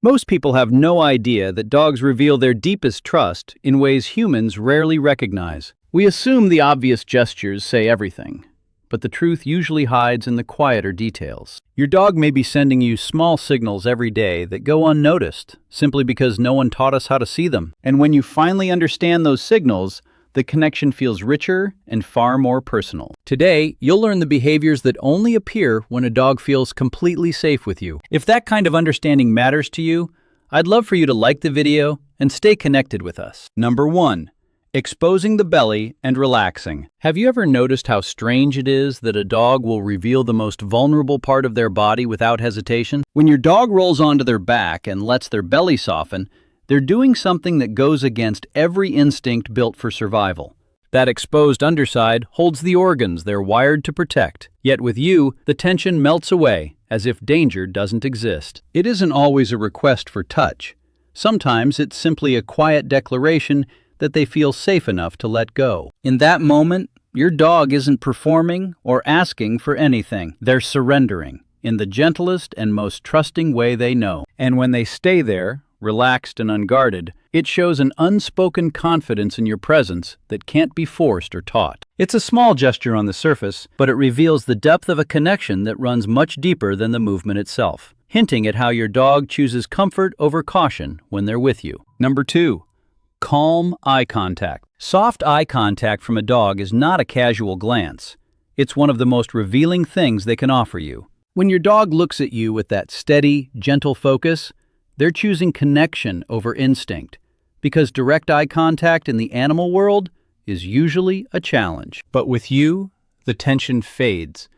Most people have no idea that dogs reveal their deepest trust in ways humans rarely recognize. We assume the obvious gestures say everything, but the truth usually hides in the quieter details. Your dog may be sending you small signals every day that go unnoticed, simply because no one taught us how to see them. And when you finally understand those signals, the connection feels richer and far more personal. Today, you'll learn the behaviors that only appear when a dog feels completely safe with you. If that kind of understanding matters to you, I'd love for you to like the video and stay connected with us. Number 1. Exposing the belly and relaxing. Have you ever noticed how strange it is that a dog will reveal the most vulnerable part of their body without hesitation? When your dog rolls onto their back and lets their belly soften, they're doing something that goes against every instinct built for survival. That exposed underside holds the organs they're wired to protect. Yet with you, the tension melts away, as if danger doesn't exist. It isn't always a request for touch. Sometimes it's simply a quiet declaration that they feel safe enough to let go. In that moment, your dog isn't performing or asking for anything. They're surrendering in the gentlest and most trusting way they know. And when they stay there, relaxed and unguarded, it shows an unspoken confidence in your presence that can't be forced or taught. It's a small gesture on the surface, but it reveals the depth of a connection that runs much deeper than the movement itself, hinting at how your dog chooses comfort over caution when they're with you. Number 2. Calm eye contact. Soft eye contact from a dog is not a casual glance. It's one of the most revealing things they can offer you. When your dog looks at you with that steady, gentle focus, they're choosing connection over instinct, because direct eye contact in the animal world is usually a challenge. But with you, the tension fades,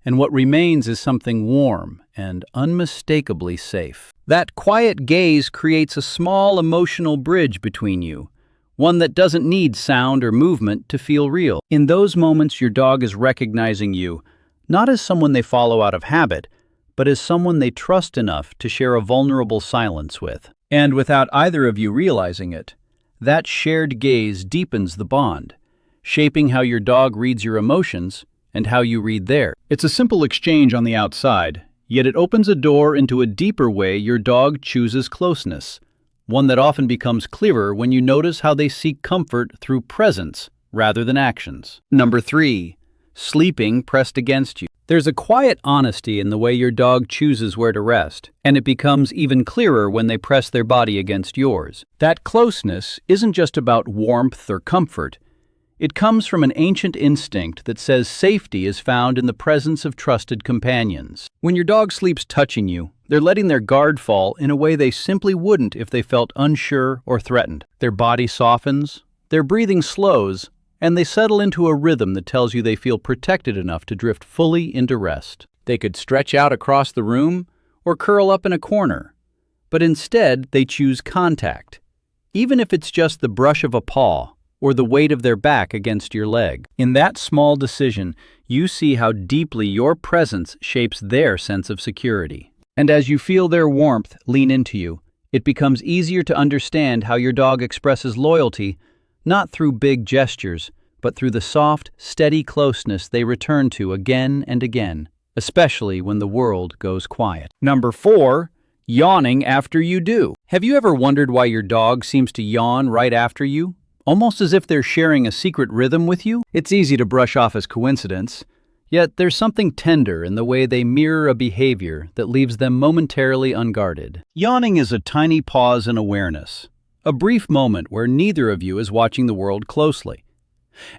and what remains is something warm and unmistakably safe. That quiet gaze creates a small emotional bridge between you, one that doesn't need sound or movement to feel real. In those moments, your dog is recognizing you, not as someone they follow out of habit, but as someone they trust enough to share a vulnerable silence with. And without either of you realizing it, that shared gaze deepens the bond, shaping how your dog reads your emotions and how you read theirs. It's a simple exchange on the outside, yet it opens a door into a deeper way your dog chooses closeness, one that often becomes clearer when you notice how they seek comfort through presence rather than actions. Number 3. Sleeping pressed against you. There's a quiet honesty in the way your dog chooses where to rest, and it becomes even clearer when they press their body against yours. That closeness isn't just about warmth or comfort. It comes from an ancient instinct that says safety is found in the presence of trusted companions. When your dog sleeps touching you, they're letting their guard fall in a way they simply wouldn't if they felt unsure or threatened. Their body softens, their breathing slows, and they settle into a rhythm that tells you they feel protected enough to drift fully into rest. They could stretch out across the room or curl up in a corner, but instead they choose contact, even if it's just the brush of a paw or the weight of their back against your leg. In that small decision, you see how deeply your presence shapes their sense of security. And as you feel their warmth lean into you, it becomes easier to understand how your dog expresses loyalty, not through big gestures, but through the soft, steady closeness they return to again and again, especially when the world goes quiet. Number 4, yawning after you do. Have you ever wondered why your dog seems to yawn right after you, almost as if they're sharing a secret rhythm with you? It's easy to brush off as coincidence, yet there's something tender in the way they mirror a behavior that leaves them momentarily unguarded. Yawning is a tiny pause in awareness, a brief moment where neither of you is watching the world closely.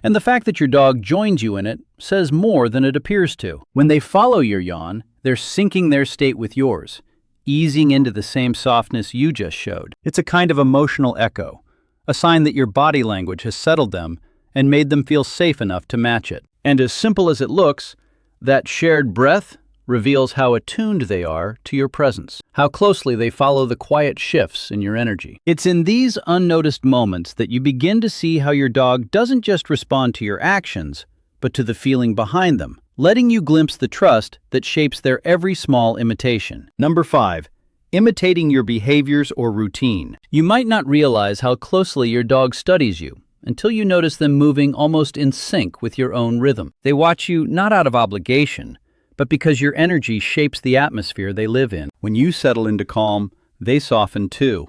And the fact that your dog joins you in it says more than it appears to. When they follow your yawn, they're syncing their state with yours, easing into the same softness you just showed. It's a kind of emotional echo, a sign that your body language has settled them and made them feel safe enough to match it. And as simple as it looks, that shared breath reveals how attuned they are to your presence, how closely they follow the quiet shifts in your energy. It's in these unnoticed moments that you begin to see how your dog doesn't just respond to your actions, but to the feeling behind them, letting you glimpse the trust that shapes their every small imitation. Number 5. Imitating your behaviors or routine. You might not realize how closely your dog studies you until you notice them moving almost in sync with your own rhythm. They watch you not out of obligation, but because your energy shapes the atmosphere they live in. When you settle into calm, they soften too.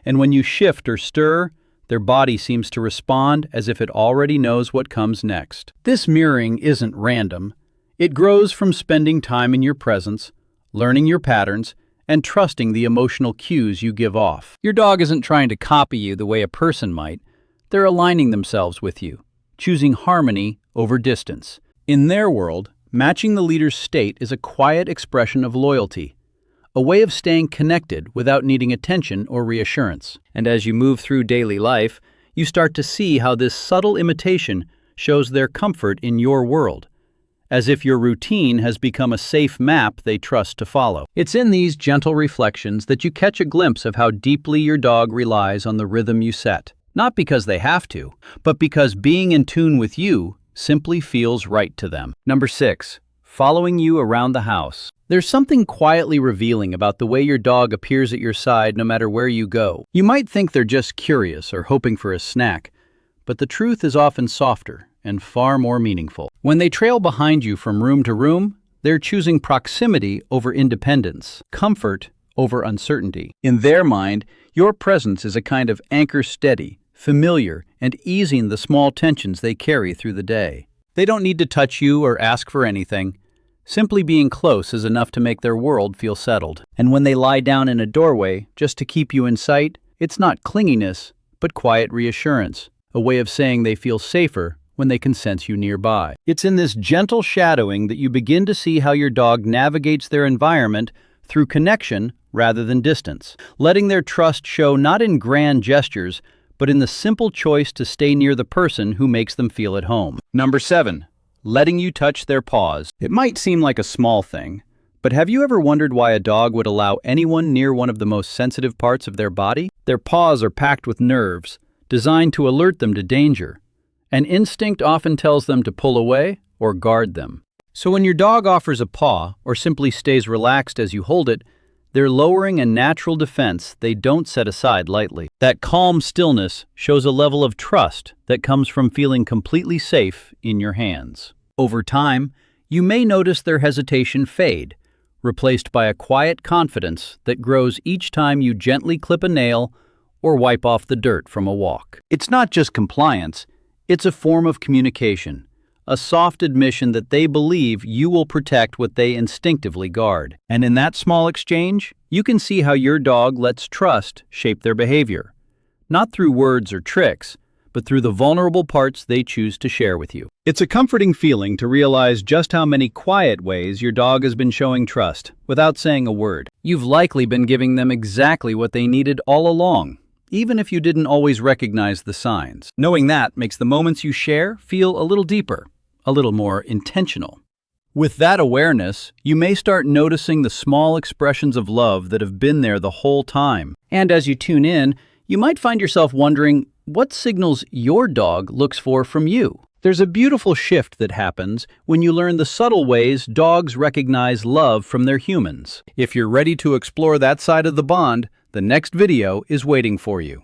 And when you shift or stir, their body seems to respond as if it already knows what comes next. This mirroring isn't random. It grows from spending time in your presence, learning your patterns, and trusting the emotional cues you give off. Your dog isn't trying to copy you the way a person might. They're aligning themselves with you, choosing harmony over distance. In their world, matching the leader's state is a quiet expression of loyalty, a way of staying connected without needing attention or reassurance. And as you move through daily life, you start to see how this subtle imitation shows their comfort in your world, as if your routine has become a safe map they trust to follow. It's in these gentle reflections that you catch a glimpse of how deeply your dog relies on the rhythm you set. Not because they have to, but because being in tune with you simply feels right to them. Number 6. Following you around the house. There's something quietly revealing about the way your dog appears at your side no matter where you go. You might think they're just curious or hoping for a snack, but the truth is often softer and far more meaningful. When they trail behind you from room to room, they're choosing proximity over independence, comfort over uncertainty. In their mind, your presence is a kind of anchor steady, familiar, and easing the small tensions they carry through the day. They don't need to touch you or ask for anything. Simply being close is enough to make their world feel settled. And when they lie down in a doorway just to keep you in sight, it's not clinginess, but quiet reassurance, a way of saying they feel safer when they can sense you nearby. It's in this gentle shadowing that you begin to see how your dog navigates their environment through connection rather than distance, letting their trust show not in grand gestures, but in the simple choice to stay near the person who makes them feel at home. Number 7. Letting you touch their paws. It might seem like a small thing, but have you ever wondered why a dog would allow anyone near one of the most sensitive parts of their body? Their paws are packed with nerves, designed to alert them to danger. An instinct often tells them to pull away or guard them. So when your dog offers a paw or simply stays relaxed as you hold it, they're lowering a natural defense they don't set aside lightly. That calm stillness shows a level of trust that comes from feeling completely safe in your hands. Over time, you may notice their hesitation fade, replaced by a quiet confidence that grows each time you gently clip a nail or wipe off the dirt from a walk. It's not just compliance. It's a form of communication, a soft admission that they believe you will protect what they instinctively guard. And in that small exchange, you can see how your dog lets trust shape their behavior, not through words or tricks, but through the vulnerable parts they choose to share with you. It's a comforting feeling to realize just how many quiet ways your dog has been showing trust without saying a word. You've likely been giving them exactly what they needed all along, even if you didn't always recognize the signs. Knowing that makes the moments you share feel a little deeper, a little more intentional. With that awareness, you may start noticing the small expressions of love that have been there the whole time. And as you tune in, you might find yourself wondering what signals your dog looks for from you. There's a beautiful shift that happens when you learn the subtle ways dogs recognize love from their humans. If you're ready to explore that side of the bond, the next video is waiting for you.